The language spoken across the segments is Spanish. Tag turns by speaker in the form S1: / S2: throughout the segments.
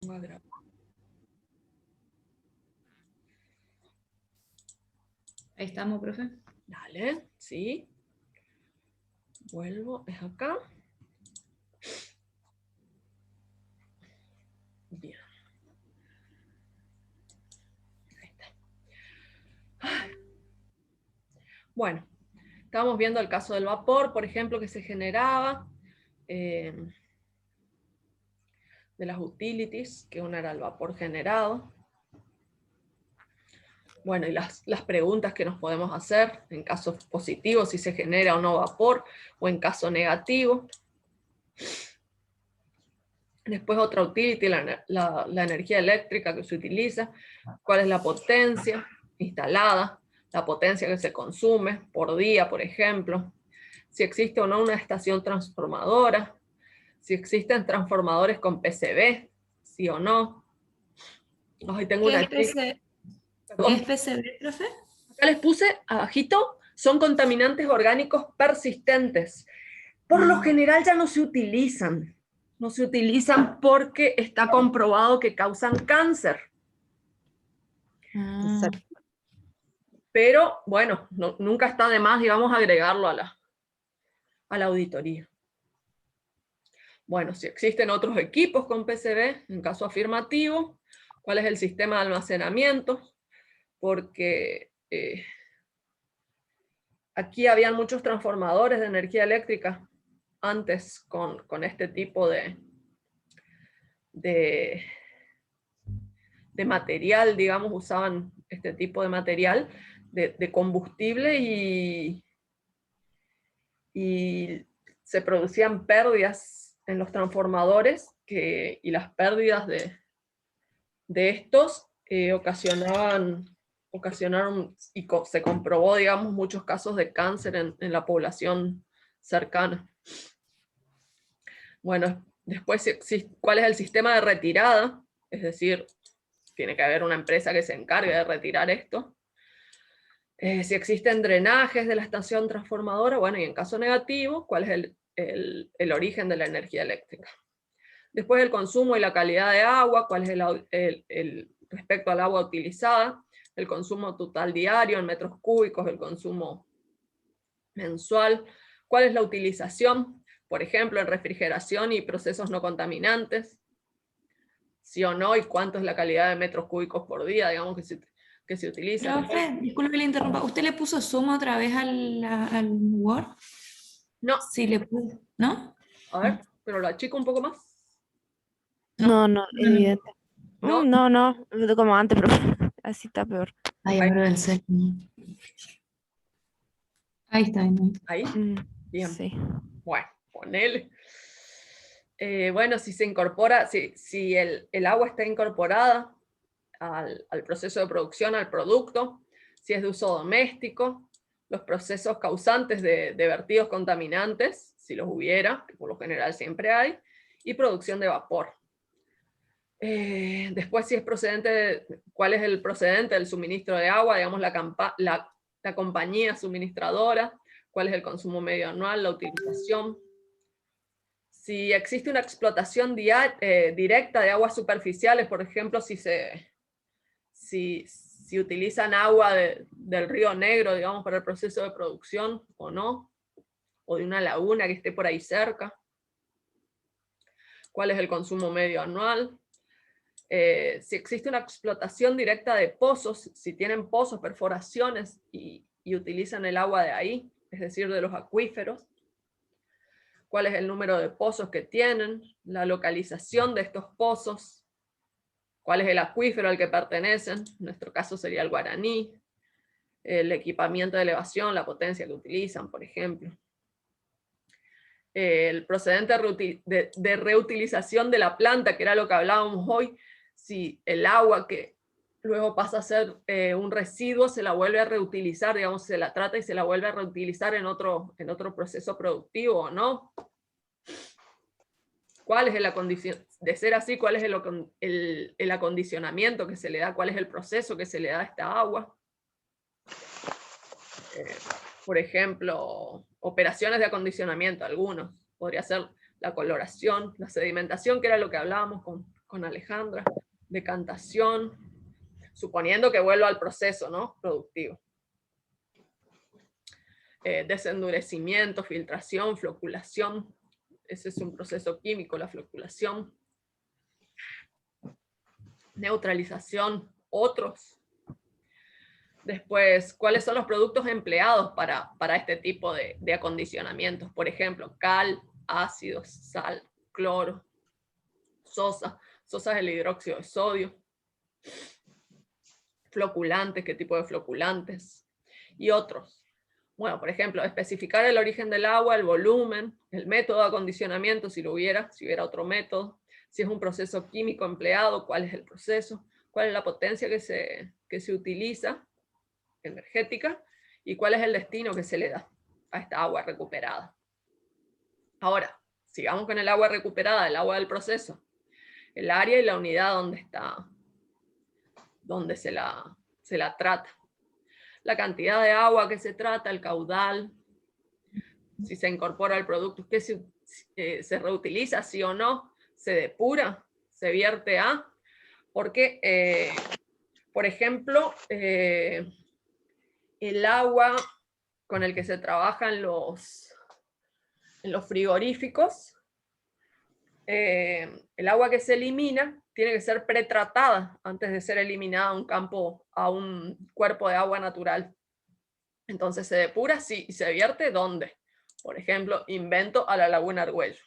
S1: Voy a grabar.
S2: Ahí estamos, profe.
S1: Dale, sí. Vuelvo, es acá. Bien. Ahí está. Bueno, estábamos viendo el caso del vapor, por ejemplo, que se generaba de las utilities, que una era el vapor generado. Bueno, y las preguntas que nos podemos hacer en caso positivo, si se genera o no vapor, o en caso negativo. Después otra utility, la energía eléctrica que se utiliza, cuál es la potencia instalada, la potencia que se consume por día, por ejemplo, si existe o no una estación transformadora, si existen transformadores con PCB, sí o no. Ay, tengo una chica.
S2: ¿Qué es PCB, profe?
S1: Acá les puse abajito, son contaminantes orgánicos persistentes. Por lo general ya no se utilizan. No se utilizan porque está comprobado que causan cáncer. Pero bueno, nunca está de más, digamos, agregarlo a la auditoría. Bueno, si existen otros equipos con PCB, en caso afirmativo, ¿cuál es el sistema de almacenamiento? Porque aquí habían muchos transformadores de energía eléctrica antes con este tipo de material, digamos, usaban este tipo de material de combustible y se producían pérdidas en los transformadores y las pérdidas de estos ocasionaron y se comprobó, digamos, muchos casos de cáncer en la población cercana. Bueno, después, ¿cuál es el sistema de retirada? Es decir, tiene que haber una empresa que se encargue de retirar esto. Si existen drenajes de la estación transformadora, bueno, y en caso negativo, ¿cuál es el origen de la energía eléctrica? Después el consumo y la calidad de agua, cuál es respecto al agua utilizada, el consumo total diario en metros cúbicos, el consumo mensual, cuál es la utilización, por ejemplo, en refrigeración y procesos no contaminantes, sí o no, y cuánto es la calidad de metros cúbicos por día, digamos, que se utiliza.
S2: Profe, disculpe que le interrumpa. ¿Usted le puso zoom otra vez al Word?
S1: No.
S2: Sí, le puse, ¿no?
S1: A ver, pero lo achico un poco más.
S3: No, evidente.
S1: No.
S3: No, como antes, pero así está peor.
S2: Ahí abro el cel. Ahí está.
S1: Ahí. Bien.
S3: Sí.
S1: Bueno, ponele. Bueno, si se incorpora, si el agua está incorporada al proceso de producción, al producto, si es de uso doméstico, los procesos causantes de vertidos contaminantes, si los hubiera, que por lo general siempre hay, y producción de vapor. Después, si es procedente, cuál es el procedente del suministro de agua, digamos la compañía suministradora, cuál es el consumo medio anual, la utilización. Si existe una explotación directa de aguas superficiales, por ejemplo, si utilizan agua del río Negro, digamos, para el proceso de producción o no, o de una laguna que esté por ahí cerca. ¿Cuál es el consumo medio anual? Si existe una explotación directa de pozos, si tienen pozos, perforaciones y utilizan el agua de ahí, es decir, de los acuíferos. ¿Cuál es el número de pozos que tienen? La localización de estos pozos. ¿Cuál es el acuífero al que pertenecen? En nuestro caso sería el Guaraní. El equipamiento de elevación, la potencia que utilizan, por ejemplo. El procedente de reutilización de la planta, que era lo que hablábamos hoy, si el agua que luego pasa a ser un residuo se la vuelve a reutilizar, digamos, se la trata y se la vuelve a reutilizar en otro proceso productivo o no. ¿Cuál es la condición? De ser así, ¿cuál es el acondicionamiento que se le da? ¿Cuál es el proceso que se le da a esta agua? Por ejemplo, operaciones de acondicionamiento, algunos. Podría ser la coloración, la sedimentación, que era lo que hablábamos con Alejandra, decantación, suponiendo que vuelva al proceso, ¿no? Productivo. Desendurecimiento, filtración, floculación. Ese es un proceso químico, la floculación. Neutralización, otros. Después, ¿cuáles son los productos empleados para este tipo de acondicionamientos? Por ejemplo, cal, ácidos, sal, cloro, sosa. Sosa es el hidróxido de sodio. Floculantes, ¿qué tipo de floculantes? Y otros. Bueno, por ejemplo, especificar el origen del agua, el volumen, el método de acondicionamiento, si hubiera otro método, si es un proceso químico empleado, cuál es el proceso, cuál es la potencia que se utiliza, energética, y cuál es el destino que se le da a esta agua recuperada. Ahora, sigamos con el agua recuperada, el agua del proceso, el área y la unidad donde se la trata. La cantidad de agua que se trata, el caudal, si se incorpora al producto, que se reutiliza, sí o no, se depura, se vierte a, porque, por ejemplo, el agua con el que se trabaja en los frigoríficos, el agua que se elimina tiene que ser pretratada antes de ser eliminada a un cuerpo de agua natural. Entonces se depura, sí, y se vierte ¿dónde? Por ejemplo, invento a la laguna Argüello,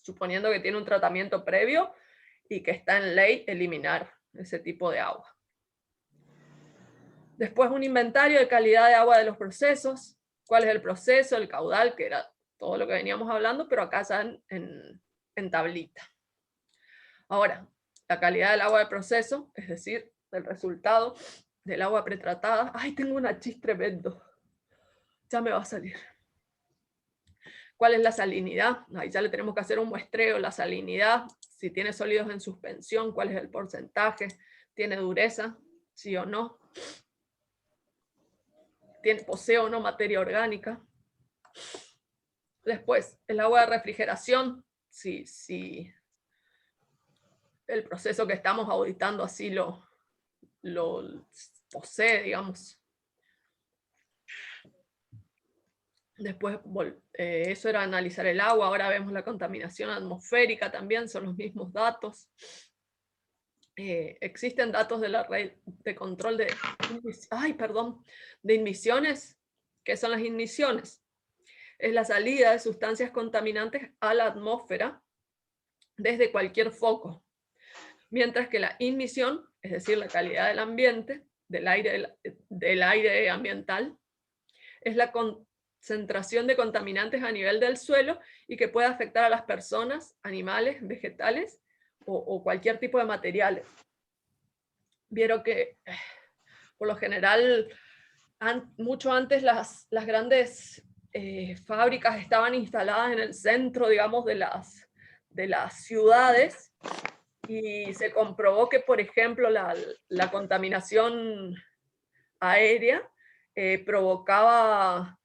S1: suponiendo que tiene un tratamiento previo y que está en ley eliminar ese tipo de agua. Después un inventario de calidad de agua de los procesos, cuál es el proceso, el caudal, que era todo lo que veníamos hablando, pero acá está en tablita. Ahora, la calidad del agua de proceso, es decir, el resultado del agua pretratada. ¡Ay, tengo una chis tremendo! Ya me va a salir. ¿Cuál es la salinidad? Ahí ya le tenemos que hacer un muestreo, la salinidad, si tiene sólidos en suspensión, cuál es el porcentaje, tiene dureza, sí o no, posee o no materia orgánica. Después, el agua de refrigeración, si el proceso que estamos auditando así lo posee, digamos. Después, eso era analizar el agua, ahora vemos la contaminación atmosférica también, son los mismos datos. Existen datos de la red de control de emisiones. ¿Qué son las emisiones? Es la salida de sustancias contaminantes a la atmósfera desde cualquier foco. Mientras que la emisión, es decir, la calidad del ambiente, del aire ambiental, es la concentración de contaminantes a nivel del suelo y que puede afectar a las personas, animales, vegetales o cualquier tipo de materiales. Vieron que, por lo general, mucho antes las grandes fábricas estaban instaladas en el centro, digamos, de las ciudades, y se comprobó que, por ejemplo, la contaminación aérea provocaba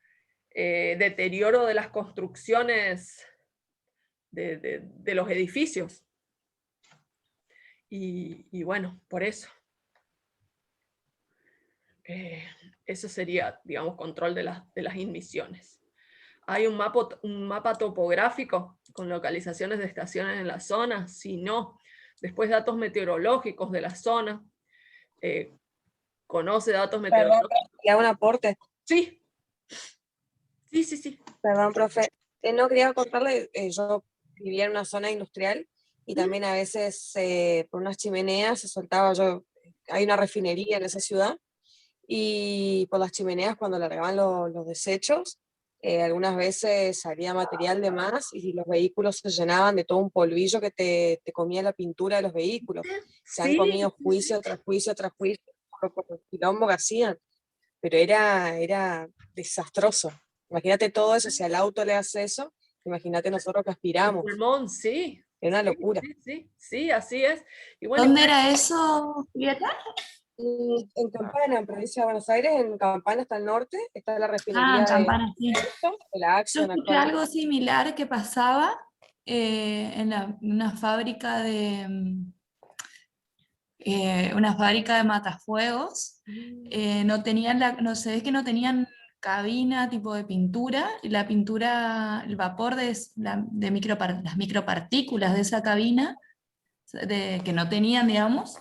S1: deterioro de las construcciones de los edificios. Y bueno, por eso. Eso sería, digamos, control de las emisiones. ¿Hay un mapa topográfico con localizaciones de estaciones en la zona? Si no. Después datos meteorológicos de la zona. ¿Conoce datos meteorológicos?
S4: Perdón, ¿le hago un aporte?
S1: Sí. Sí.
S4: Perdón, profe. No quería contarle, yo vivía en una zona industrial y también a veces por unas chimeneas se soltaba, hay una refinería en esa ciudad, y por las chimeneas cuando largaban los desechos, algunas veces salía material de más y los vehículos se llenaban de todo un polvillo que te comía la pintura de los vehículos. Se han comido juicio tras juicio tras juicio por el quilombo que hacían, pero era desastroso. Imagínate todo eso, si al auto le hace eso, imagínate nosotros que aspiramos.
S1: Pulmón, sí.
S4: Era una locura.
S1: Sí, así es. Y bueno,
S2: ¿Dónde era eso, Julieta?
S4: En Campana, en provincia de Buenos Aires, en Campana está al norte, está la refinería
S2: En Campana, sí.
S4: de la
S2: Yo
S4: Action
S2: escuché
S4: actual.
S2: algo similar que pasaba en una fábrica de una fábrica de matafuegos. No tenían no se ve que no tenían cabina tipo de pintura, y la pintura, el vapor de las micropartículas de esa cabina, que no tenían, digamos,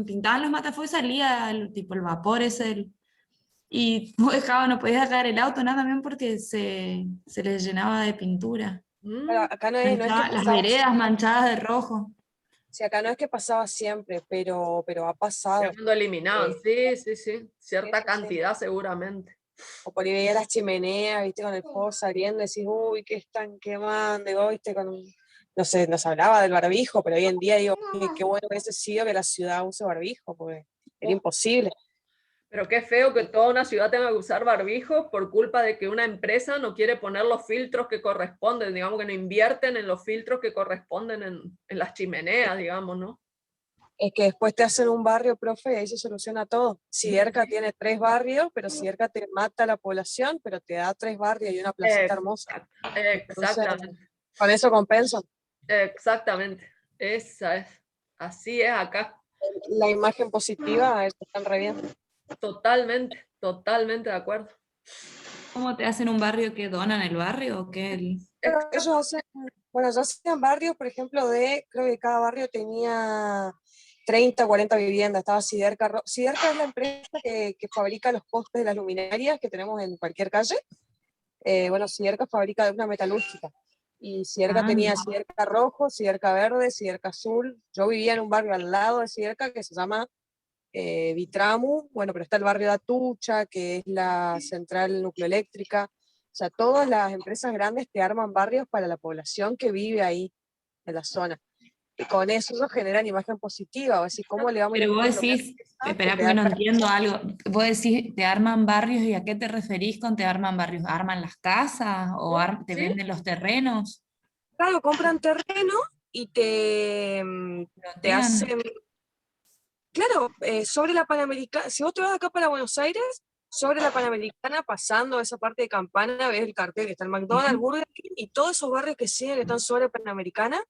S2: pintaban los matafuegos y salía tipo el vapor ese, y no podías sacar el auto, nada, también porque se les llenaba de pintura.
S4: Pero acá no es que
S2: Las
S4: pasaba
S2: veredas manchadas de rojo.
S4: sí, acá no es que pasaba siempre, pero ha pasado.
S1: Pero cuando eliminaban, sí, sí, sí, cierta
S4: sí.
S1: cantidad seguramente.
S4: O por ahí veía las chimeneas, viste, con el fuego saliendo, y decís, uy, ¿qué están quemando? Digo, viste, no sé, nos hablaba del barbijo, pero hoy en día digo, qué bueno que hubiese sido que la ciudad use barbijo, porque era imposible.
S1: Pero qué feo que toda una ciudad tenga que usar barbijos por culpa de que una empresa no quiere poner los filtros que corresponden, digamos que no invierten en los filtros que corresponden en las chimeneas, digamos, ¿no?
S4: Es que después te hacen un barrio, profe, y ahí se soluciona todo. Siderca tiene 3 barrios, pero Siderca te mata a la población, pero te da 3 barrios y una placita hermosa. Entonces,
S1: Exactamente,
S4: con eso compensan.
S1: exactamente. Esa es. Así es acá.
S4: La imagen positiva, están re bien.
S1: Totalmente, totalmente de acuerdo.
S2: ¿Cómo te hacen un barrio que donan el barrio o qué?
S4: Pero ellos hacen, bueno, ya hacían barrios, por ejemplo, creo que cada barrio tenía 30, 40 viviendas, estaba Siderca. Siderca es la empresa que fabrica los postes de las luminarias que tenemos en cualquier calle. Bueno, Siderca fabrica una metalúrgica. Y Siderca tenía Siderca rojo, Siderca verde, Siderca azul. Yo vivía en un barrio al lado de Siderca que se llama Vitramu, bueno, pero está el barrio de Atucha, que es la central nucleoeléctrica. O sea, todas las empresas grandes te arman barrios para la población que vive ahí, en la zona. Y con eso generan imagen positiva, o decir, ¿cómo le vamos a ir
S2: Pero vos decís, espera porque no entiendo algo, vos decís, ¿te arman barrios y a qué te referís con te arman barrios? ¿Arman las casas o te
S1: ¿Sí?
S2: venden los terrenos?
S4: Claro, compran terreno y te hacen... Claro, sobre la Panamericana, si vos te vas acá para Buenos Aires, sobre la Panamericana, pasando esa parte de Campana, ves el cartel que está el McDonald's, Burger King, y todos esos barrios que siguen, que están sobre Panamericana,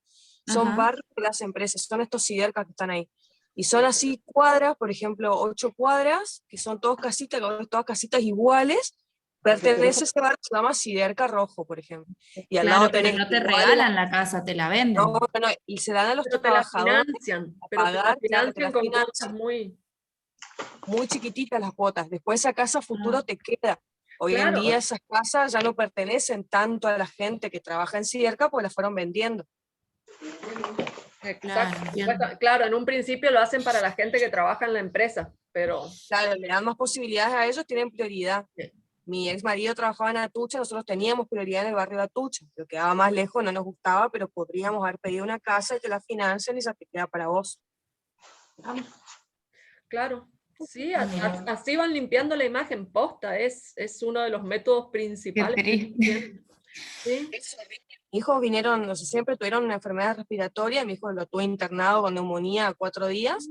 S4: son barrios de las empresas, son estos Sidercas que están ahí. Y son así cuadras, por ejemplo, 8 cuadras, que son todas casitas iguales, pertenece a ese barrio, se llama Siderca Rojo, por ejemplo. Y al lado
S2: pero
S4: tenés
S2: no te regalan la casa, te la venden.
S4: no, y se dan a los
S1: Pero te la
S4: trabajadores
S1: financian,
S4: a
S1: pero te la
S4: pagar, claro,
S1: financian con cosas
S4: muy chiquititas las cuotas. Después esa casa futuro te queda. Hoy en
S1: Claro.
S4: día esas casas ya no pertenecen tanto a la gente que trabaja en Siderca, pues las fueron vendiendo.
S1: Exacto. Claro, en un principio lo hacen para la gente que trabaja en la empresa, pero...
S4: Claro, le dan más posibilidades a ellos, tienen prioridad.
S1: Sí.
S4: Mi ex marido trabajaba en Atucha, nosotros teníamos prioridad en el barrio de Atucha, pero quedaba más lejos, no nos gustaba, pero podríamos haber pedido una casa y te la financian y se te queda para vos.
S1: Claro, sí, así van limpiando la imagen posta, es uno de los métodos principales. ¿Sí?
S4: Mi hijo vinieron, no sé, siempre tuvieron una enfermedad respiratoria, mi hijo lo tuvo internado con neumonía 4 días,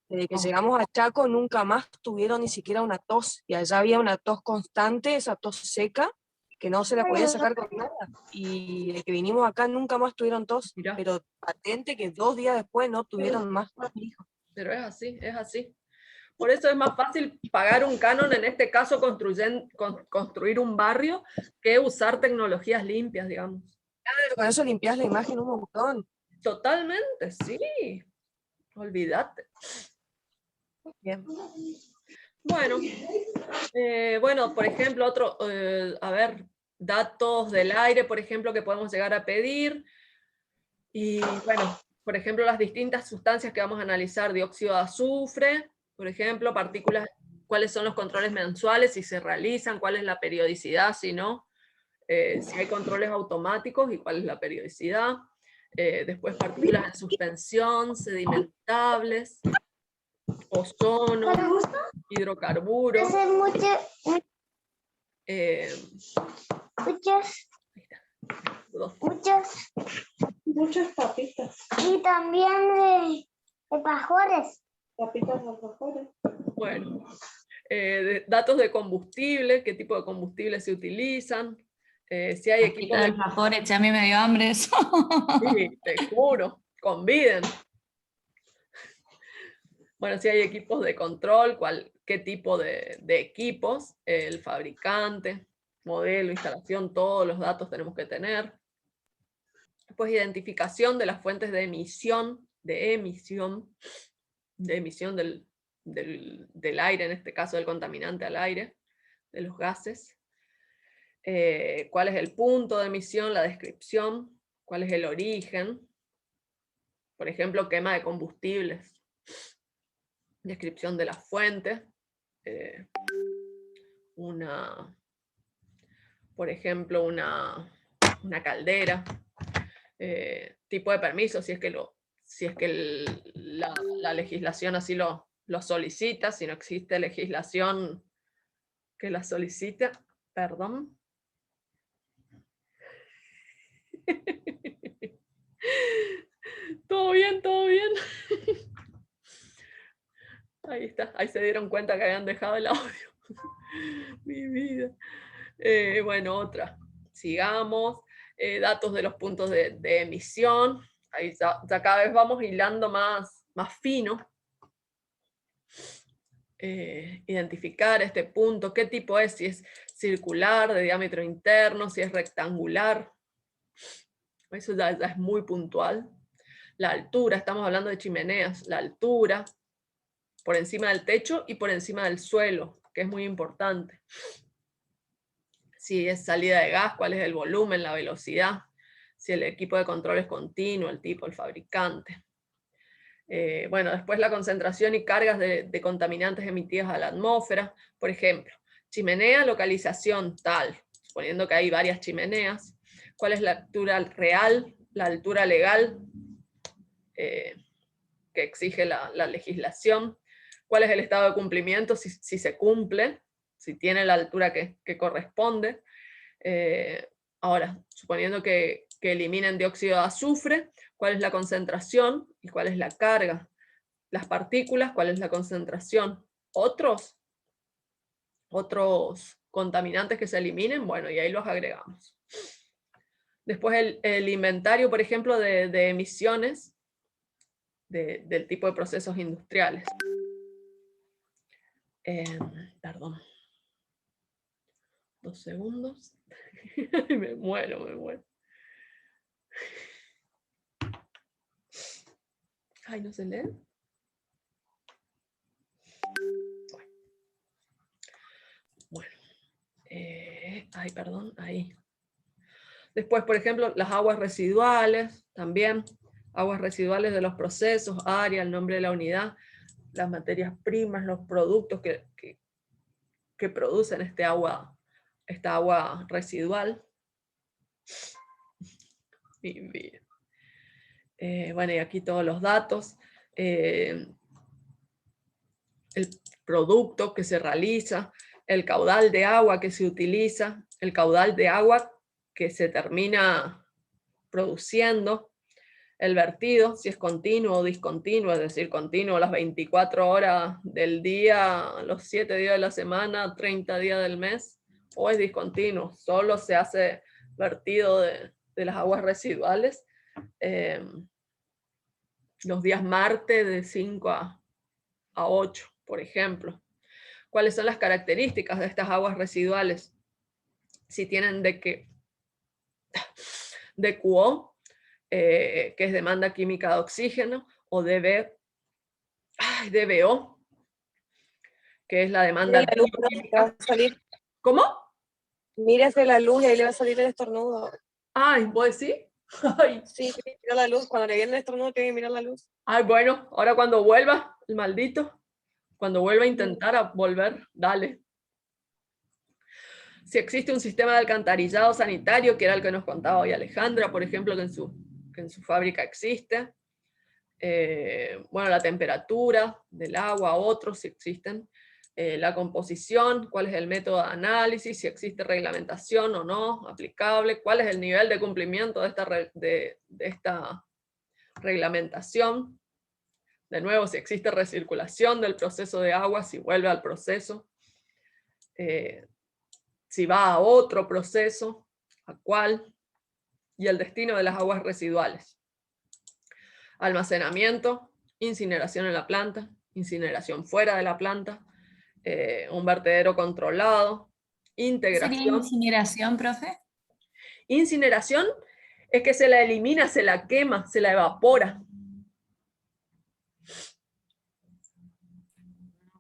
S4: desde que llegamos a Chaco nunca más tuvieron ni siquiera una tos, y allá había una tos constante, esa tos seca, que no se la podía sacar con nada, y de que vinimos acá nunca más tuvieron tos,
S1: Mirá.
S4: pero patente que 2 días después no tuvieron más.
S1: Pero es así, es así. Por eso es más fácil pagar un canon, en este caso construir un barrio, que usar tecnologías limpias, digamos.
S4: Claro, con eso limpias la imagen un montón.
S1: Totalmente, sí. Olvídate.
S4: Bien.
S1: Bueno, por ejemplo, datos del aire, por ejemplo, que podemos llegar a pedir. Y bueno, por ejemplo, las distintas sustancias que vamos a analizar, dióxido de azufre, por ejemplo, partículas, cuáles son los controles mensuales, si se realizan, cuál es la periodicidad, si no, si hay controles automáticos y cuál es la periodicidad. Después partículas en suspensión, sedimentables, ozono, hidrocarburos.
S5: Muchas papitas. Y también de pajores. Papitas de pajores.
S1: Bueno, datos de combustible, qué tipo de combustible se utilizan, si hay equipos de...
S2: alfajores, a mí me dio hambre eso.
S1: Sí, te juro, conviden. Bueno, si hay equipos de control, qué tipo de equipos, el fabricante, modelo, instalación, todos los datos tenemos que tener. Después, identificación de las fuentes de emisión del aire, en este caso del contaminante al aire, de los gases. Cuál es el punto de emisión, la descripción, cuál es el origen. Por ejemplo, quema de combustibles. Descripción de las fuentes. Por ejemplo, una caldera. Tipo de permiso, si es que la legislación así lo solicita, si no existe legislación que la solicite, perdón. Todo bien, todo bien. Ahí está, ahí se dieron cuenta que habían dejado el audio. Mi vida. Bueno, otra. Sigamos. Datos de los puntos de emisión. Ahí ya cada vez vamos hilando más fino. Identificar este punto, qué tipo es, si es circular, de diámetro interno, si es rectangular. Eso ya es muy puntual. La altura, estamos hablando de chimeneas, la altura por encima del techo y por encima del suelo, que es muy importante. Si es salida de gas, cuál es el volumen, la velocidad, si el equipo de control es continuo, el tipo, el fabricante. Bueno, después la concentración y cargas de contaminantes emitidas a la atmósfera. Por ejemplo, chimenea, localización tal, suponiendo que hay varias chimeneas. ¿Cuál es la altura real, la altura legal que exige la legislación? ¿Cuál es el estado de cumplimiento, si se cumple, si tiene la altura que corresponde? Ahora, suponiendo que eliminen dióxido de azufre, ¿cuál es la concentración y cuál es la carga? Las partículas, ¿cuál es la concentración? ¿Otros contaminantes que se eliminen? Bueno, y ahí los agregamos. Después el inventario, por ejemplo, de emisiones del tipo de procesos industriales. Perdón. 2 segundos. Me muero. Ay, ¿no se lee? Bueno. Ay, perdón, ahí. Después, por ejemplo, las aguas residuales, también. Aguas residuales de los procesos, área, el nombre de la unidad, las materias primas, los productos que producen esta agua residual. Bueno, y aquí todos los datos. El producto que se realiza, el caudal de agua que se utiliza, el caudal de agua que se termina produciendo, el vertido, si es continuo o discontinuo, es decir, continuo las 24 horas del día, los 7 días de la semana, 30 días del mes, o es discontinuo, solo se hace vertido de las aguas residuales los días martes de 5 a 8, por ejemplo. ¿Cuáles son las características de estas aguas residuales? Si tienen DQO, que es demanda química de oxígeno, o DBO, que es la demanda química. ¿Cómo?
S4: Mírese la luz y ahí le va a salir el estornudo.
S1: Ay, ¿vos decís? Ay.
S4: Sí, tiene que mirar la luz. Cuando le viene el estornudo, tiene que mirar la luz.
S1: Ay, bueno, ahora cuando vuelva, el maldito, cuando vuelva a intentar a volver, dale. Si existe un sistema de alcantarillado sanitario, que era el que nos contaba hoy Alejandra, por ejemplo, que en su fábrica existe. Bueno, la temperatura del agua, otros si existen. La composición, cuál es el método de análisis, si existe reglamentación o no aplicable, cuál es el nivel de cumplimiento de esta reglamentación. De nuevo, si existe recirculación del proceso de agua, si vuelve al proceso. Si va a otro proceso, a cuál, y el destino de las aguas residuales. Almacenamiento, incineración en la planta, incineración fuera de la planta, un vertedero controlado,
S2: ¿Qué sería
S1: integración.
S2: incineración, profe?
S1: Incineración es que se la elimina, se la quema, se la evapora.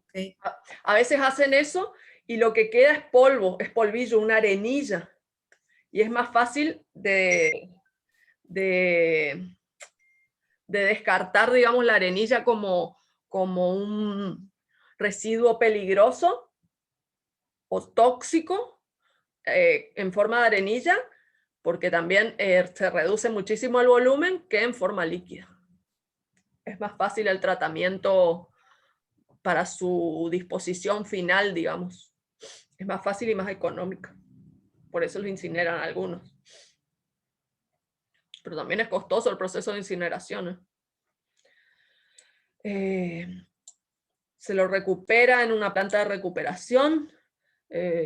S2: Okay.
S1: A veces hacen eso y lo que queda es polvo, es polvillo, una arenilla. Y es más fácil de descartar, digamos, la arenilla como un residuo peligroso o tóxico en forma de arenilla, porque también se reduce muchísimo el volumen que en forma líquida. Es más fácil el tratamiento para su disposición final, digamos. Es más fácil y más económica. Por eso los incineran algunos. Pero también es costoso el proceso de incineración. Se lo recupera en una planta de recuperación,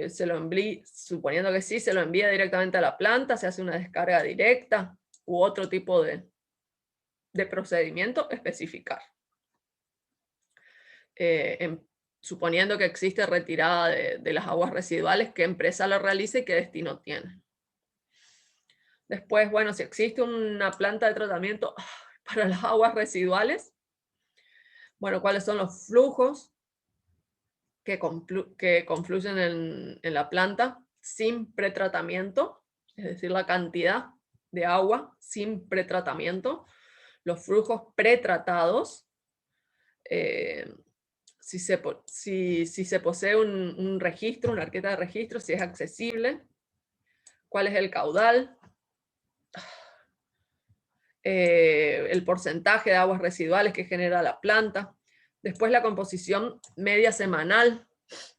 S1: suponiendo que sí, se lo envía directamente a la planta, se hace una descarga directa u otro tipo de procedimiento especificar. Suponiendo que existe retirada de las aguas residuales, qué empresa lo realiza y qué destino tiene. Después, bueno, si existe una planta de tratamiento para las aguas residuales, bueno, ¿cuáles son los flujos que confluyen en la planta sin pretratamiento? Es decir, la cantidad de agua sin pretratamiento, los flujos pretratados, si se posee un registro, una arqueta de registro, si es accesible, cuál es el caudal, el porcentaje de aguas residuales que genera la planta, después la composición media semanal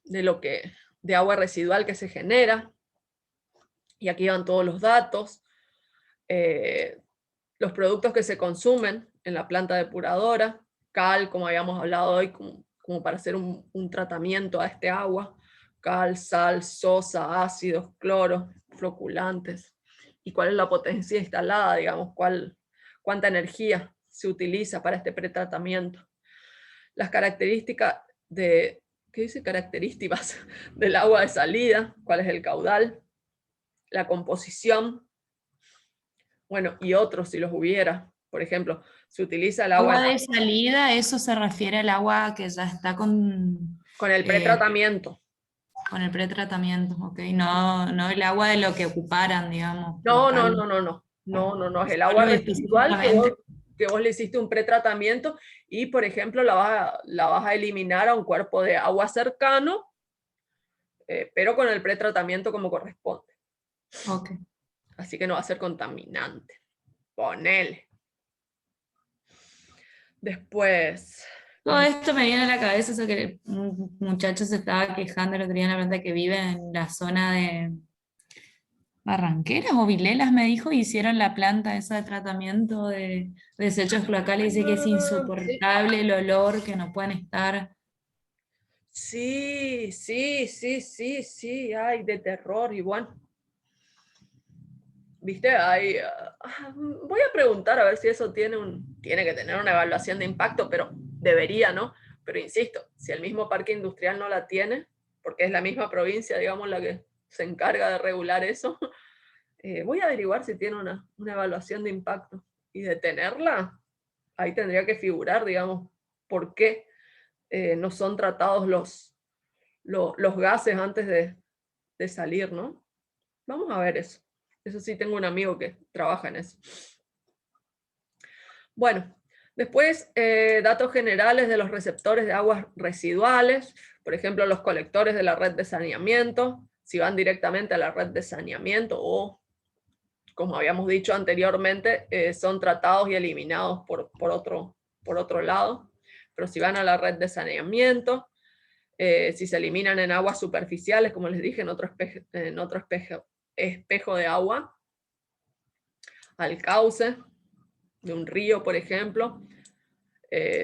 S1: de agua residual que se genera, y aquí van todos los datos, los productos que se consumen en la planta depuradora, cal, como habíamos hablado hoy, como para hacer un tratamiento a este agua, cal, sal, sosa, ácidos, cloro, floculantes, y cuál es la potencia instalada, digamos, cuánta energía se utiliza para este pretratamiento. Las características ¿qué dice? Características del agua de salida, cuál es el caudal, la composición, bueno, y otros si los hubiera. Por ejemplo, se utiliza el agua
S2: Agua de salida, eso se refiere al agua que ya está con
S1: el pretratamiento.
S2: Con el pretratamiento, ok. No el agua de lo que ocuparan, digamos.
S1: No,
S2: local.
S1: es el agua residual
S2: Específicamente.
S1: que vos le hiciste un pretratamiento y, por ejemplo, la vas a eliminar a un cuerpo de agua cercano, pero con el pretratamiento como corresponde.
S2: Ok.
S1: Así que no va a ser contaminante. Ponele. Después...
S2: Todo esto me viene a la cabeza, eso que un muchacho se estaba quejando el otro día en la planta que vive en la zona de Barranqueras o Vilelas, me dijo, y hicieron la planta esa de tratamiento de desechos cloacales, y dice que es insoportable el olor, que no pueden estar.
S1: Sí, ay, de terror, y bueno. ¿Viste? Voy a preguntar a ver si eso tiene que tener una evaluación de impacto, pero debería, ¿no? Pero insisto, si el mismo parque industrial no la tiene, porque es la misma provincia, digamos, la que se encarga de regular eso, voy a averiguar si tiene una evaluación de impacto. Y de tenerla, ahí tendría que figurar, digamos, por qué no son tratados los gases antes de salir, ¿no? Vamos a ver eso. Eso sí, tengo un amigo que trabaja en eso. Bueno, después datos generales de los receptores de aguas residuales, por ejemplo, los colectores de la red de saneamiento, si van directamente a la red de saneamiento o, como habíamos dicho anteriormente, son tratados y eliminados por otro lado, pero si van a la red de saneamiento, si se eliminan en aguas superficiales, como les dije, en otro espejo de agua, al cauce de un río, por ejemplo,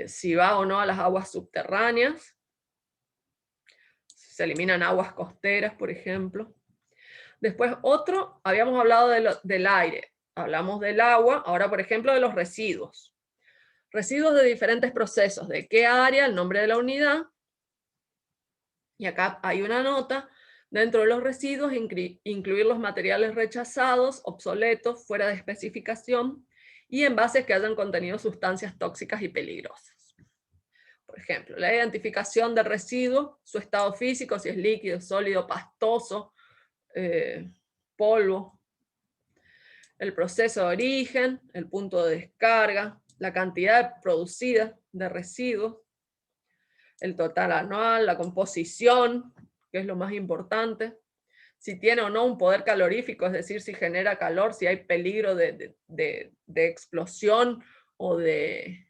S1: si va o no a las aguas subterráneas, si se eliminan aguas costeras, por ejemplo. Después habíamos hablado del aire, hablamos del agua, ahora por ejemplo de los residuos. Residuos de diferentes procesos. ¿De qué área? El nombre de la unidad. Y acá hay una nota. Dentro de los residuos, incluir los materiales rechazados, obsoletos, fuera de especificación, y envases que hayan contenido sustancias tóxicas y peligrosas. Por ejemplo, la identificación del residuo, su estado físico, si es líquido, sólido, pastoso, polvo, el proceso de origen, el punto de descarga, la cantidad producida de residuos, el total anual, la composición, que es lo más importante, si tiene o no un poder calorífico, es decir, si genera calor, si hay peligro de explosión o de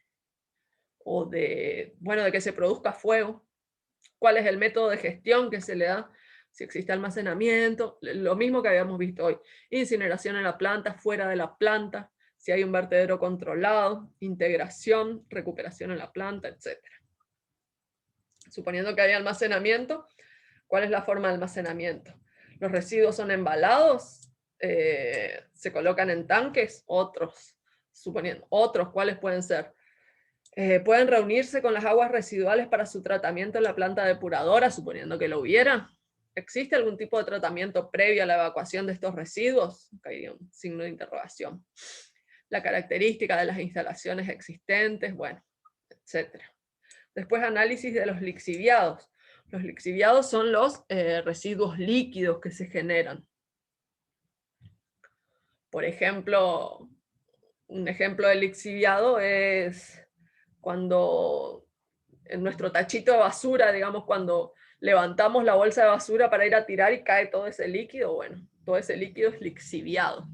S1: que se produzca fuego, cuál es el método de gestión que se le da, si existe almacenamiento, lo mismo que habíamos visto hoy, incineración en la planta, fuera de la planta, si hay un vertedero controlado, integración, recuperación en la planta, etc. Suponiendo que hay almacenamiento, ¿cuál es la forma de almacenamiento? Los residuos son embalados, se colocan en tanques, otros, ¿cuáles pueden ser? Pueden reunirse con las aguas residuales para su tratamiento en la planta depuradora, suponiendo que lo hubiera. ¿Existe algún tipo de tratamiento previo a la evacuación de estos residuos? Caería un signo de interrogación. La característica de las instalaciones existentes, bueno, etc. Después, análisis de los lixiviados. Los lixiviados son los residuos líquidos que se generan. Por ejemplo, un ejemplo de lixiviado es cuando en nuestro tachito de basura, digamos, cuando levantamos la bolsa de basura para ir a tirar y cae todo ese líquido, bueno, todo ese líquido es lixiviado.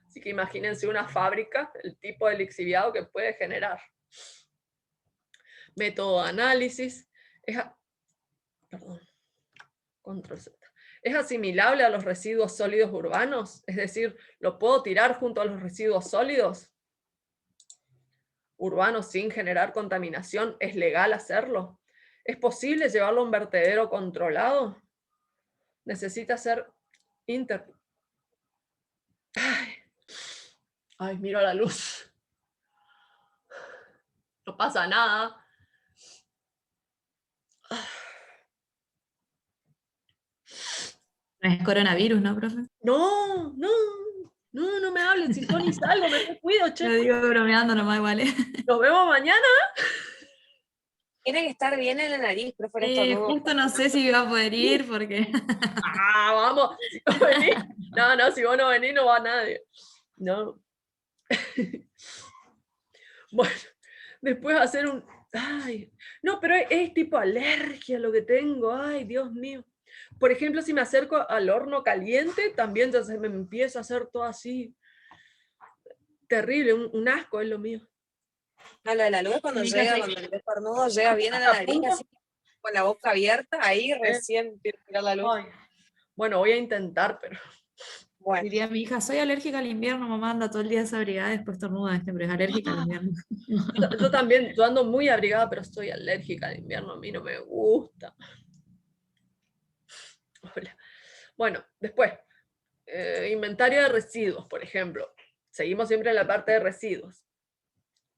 S1: Así que imagínense una fábrica, el tipo de lixiviado que puede generar. Método de análisis. ¿Es asimilable a los residuos sólidos urbanos? Es decir, ¿lo puedo tirar junto a los residuos sólidos urbanos sin generar contaminación? ¿Es legal hacerlo? ¿Es posible llevarlo a un vertedero controlado? Necesita ser Ay, miro la luz. No pasa nada.
S2: No es coronavirus, ¿no, profe?
S1: No me hablen, si yo ni salgo, me descuido, che.
S2: Lo digo bromeando nomás, igual.
S1: Nos vemos mañana.
S4: Tiene que estar bien en la nariz, profe.
S2: Justo no sé si iba a poder ir porque...
S1: Vamos, si vos venís. No, si vos no venís no va nadie. No. Bueno, después hacer un... Ay, no, pero es tipo alergia lo que tengo. Ay, Dios mío. Por ejemplo, si me acerco al horno caliente, también ya se me empieza a hacer todo así. Terrible, un asco es lo mío.
S4: No, lo de la luz cuando llega, cuando el estornudo llega bien a la nariz, así, con la boca abierta, ahí recién tiene que tirar la luz.
S1: Ay. Bueno, voy a intentar, pero...
S4: Bueno.
S2: Diría mi hija, soy alérgica al invierno, mamá anda todo el día desabrigada, después estornuda, pero es alérgica al invierno.
S1: Yo también, yo ando muy abrigada, pero estoy alérgica al invierno, a mí no me gusta. Hola. Bueno, después, inventario de residuos, por ejemplo. Seguimos siempre en la parte de residuos.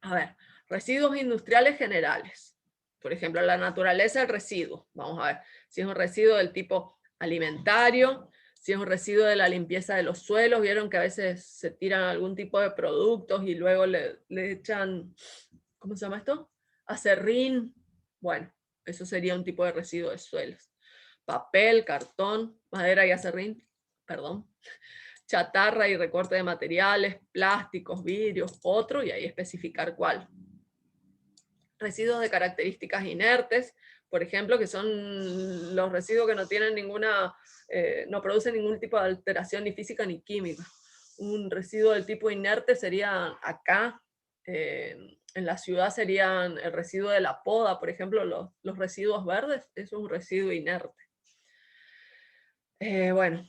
S1: A ver, residuos industriales generales. Por ejemplo, la naturaleza del residuo. Vamos a ver si es un residuo del tipo alimentario, si es un residuo de la limpieza de los suelos. Vieron que a veces se tiran algún tipo de productos y luego le echan, ¿cómo se llama esto? Acerrín. Bueno, eso sería un tipo de residuo de suelos. Papel, cartón, madera y acerrín, perdón. Chatarra y recorte de materiales, plásticos, vidrios, otro, y ahí especificar cuál. Residuos de características inertes, por ejemplo, que son los residuos que no tienen ninguna, no producen ningún tipo de alteración ni física ni química. Un residuo del tipo inerte sería acá, en la ciudad serían el residuo de la poda, por ejemplo, los residuos verdes, eso es un residuo inerte. Bueno,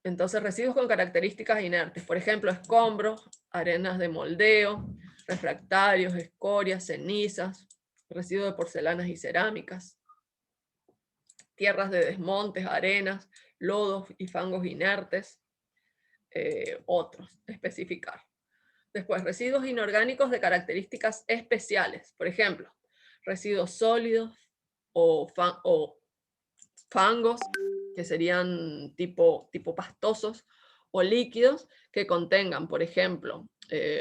S1: entonces residuos con características inertes, por ejemplo, escombros, arenas de moldeo, refractarios, escorias, cenizas, residuos de porcelanas y cerámicas, tierras de desmontes, arenas, lodos y fangos inertes, otros, especificar. Después, residuos inorgánicos de características especiales. Por ejemplo, residuos sólidos o fangos, que serían tipo pastosos, o líquidos que contengan, por ejemplo,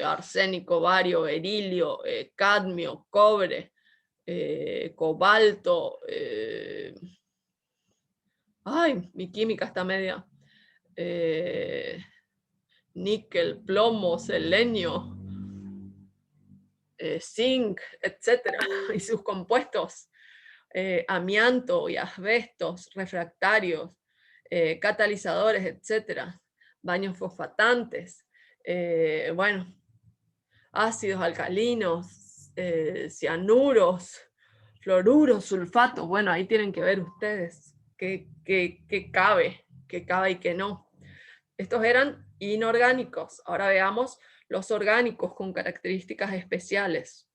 S1: arsénico, bario, berilio, cadmio, cobre, cobalto, ay, mi química está media, níquel, plomo, selenio, zinc, etcétera, y sus compuestos, amianto y asbestos, refractarios, catalizadores, etcétera, baños fosfatantes, bueno, ácidos alcalinos, cianuros, fluoruros, sulfatos. Bueno, ahí tienen que ver ustedes qué cabe y qué no. Estos eran inorgánicos. Ahora veamos los orgánicos con características especiales.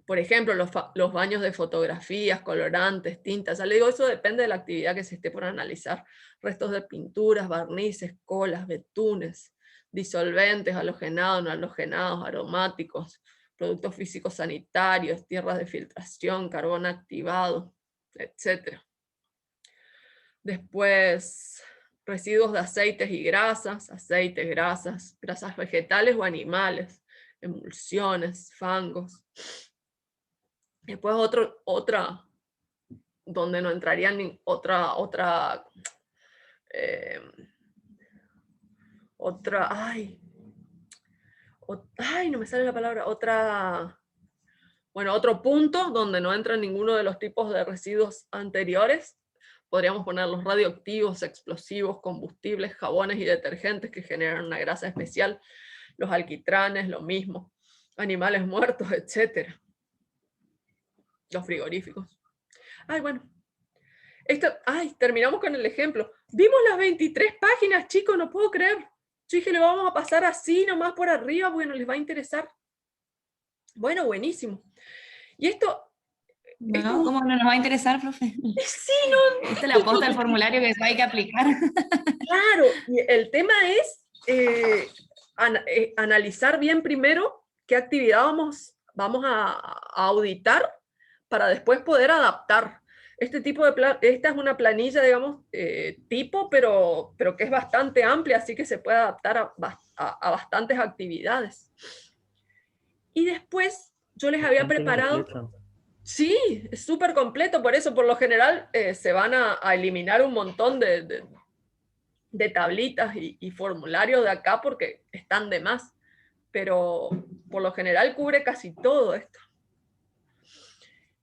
S1: Por ejemplo, los baños de fotografías, colorantes, tintas. Ya le digo, eso depende de la actividad que se esté por analizar. Restos de pinturas, barnices, colas, betunes, disolventes, halogenados, no halogenados, aromáticos, productos físicos sanitarios, tierras de filtración, carbón activado, etc. Después, residuos de aceites y grasas, aceites, grasas vegetales o animales, emulsiones, fangos. Después otra, donde no entraría ni otra, no me sale la palabra, otro punto donde no entra ninguno de los tipos de residuos anteriores. Podríamos poner los radioactivos, explosivos, combustibles, jabones y detergentes que generan una grasa especial, los alquitranes, lo mismo, animales muertos, etcétera. Los frigoríficos. Bueno. Terminamos con el ejemplo. Vimos las 23 páginas, chicos, no puedo creer. Yo dije, le vamos a pasar así, nomás por arriba, bueno, les va a interesar. Bueno, buenísimo. Y esto...
S2: No, ¿cómo no nos va a interesar, profe?
S1: Sí, no.
S2: Esta es la posta del formulario que hay que aplicar.
S1: Claro, y el tema es analizar bien primero qué actividad vamos a auditar para después poder adaptar. Esta es una planilla, digamos, tipo, pero que es bastante amplia, así que se puede adaptar a bastantes actividades. Y después yo les había preparado... Sí, es súper completo, por eso por lo general se van a eliminar un montón de tablitas y formularios de acá porque están de más, pero por lo general cubre casi todo esto.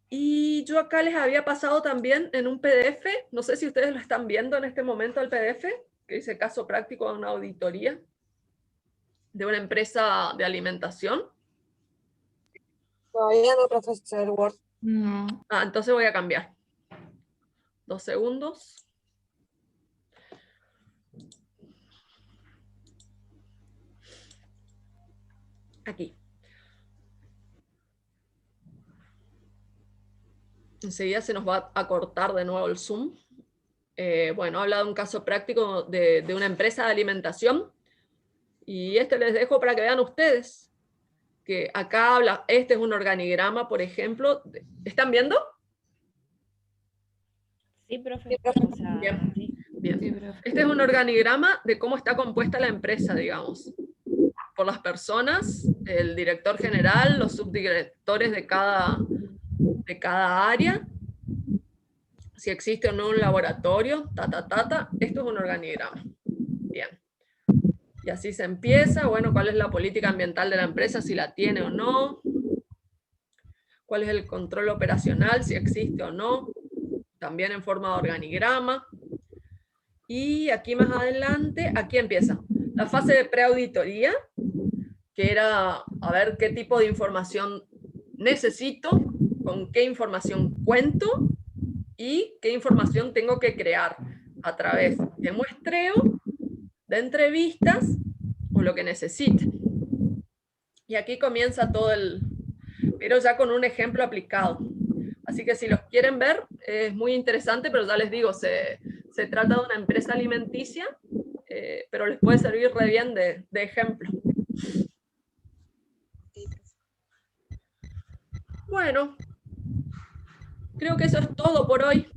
S1: Y yo acá les había pasado también en un PDF, no sé si ustedes lo están viendo en este momento el PDF, que dice caso práctico de una auditoría de una empresa de alimentación.
S4: Todavía no, profesor Word.
S2: No.
S1: Entonces voy a cambiar. 2 segundos. Aquí. Enseguida se nos va a cortar de nuevo el Zoom. Bueno, habla de un caso práctico de una empresa de alimentación. Y les dejo para que vean ustedes. Que acá habla, este es un organigrama, por ejemplo. ¿Están viendo?
S3: Sí, profe. O sea,
S1: Bien.
S3: sí.
S1: Bien.
S2: Sí, profe.
S1: Este es un organigrama de cómo está compuesta la empresa, digamos. Por las personas, el director general, los subdirectores de cada área, si existe o no un laboratorio, esto es un organigrama. Bien. Y así se empieza, bueno, cuál es la política ambiental de la empresa, si la tiene o no, cuál es el control operacional, si existe o no, también en forma de organigrama. Y aquí más adelante, aquí empieza la fase de preauditoría, que era a ver qué tipo de información necesito, con qué información cuento y qué información tengo que crear a través de muestreo, de entrevistas o lo que necesite. Y aquí comienza todo pero ya con un ejemplo aplicado. Así que si los quieren ver, es muy interesante, pero ya les digo, se trata de una empresa alimenticia, pero les puede servir re bien de ejemplo. Bueno, creo que eso es todo por hoy.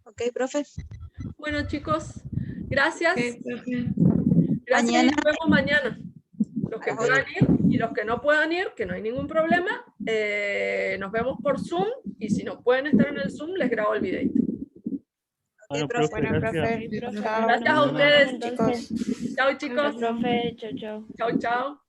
S6: Ok, profe.
S1: Bueno, chicos, gracias.
S2: Ok, profe.
S1: Gracias y
S6: Mañana.
S1: nos vemos mañana. Los que puedan ir y los que no puedan ir, que no hay ningún problema, nos vemos por Zoom y si no pueden estar en el Zoom, les grabo el videito.
S7: Bueno,
S6: profe.
S7: profe, gracias.
S3: profe,
S1: Gracias a
S3: nos vemos
S1: ustedes,
S3: entonces.
S1: Chao, chicos.
S3: Profe, chao, chao.
S1: Chao, chao.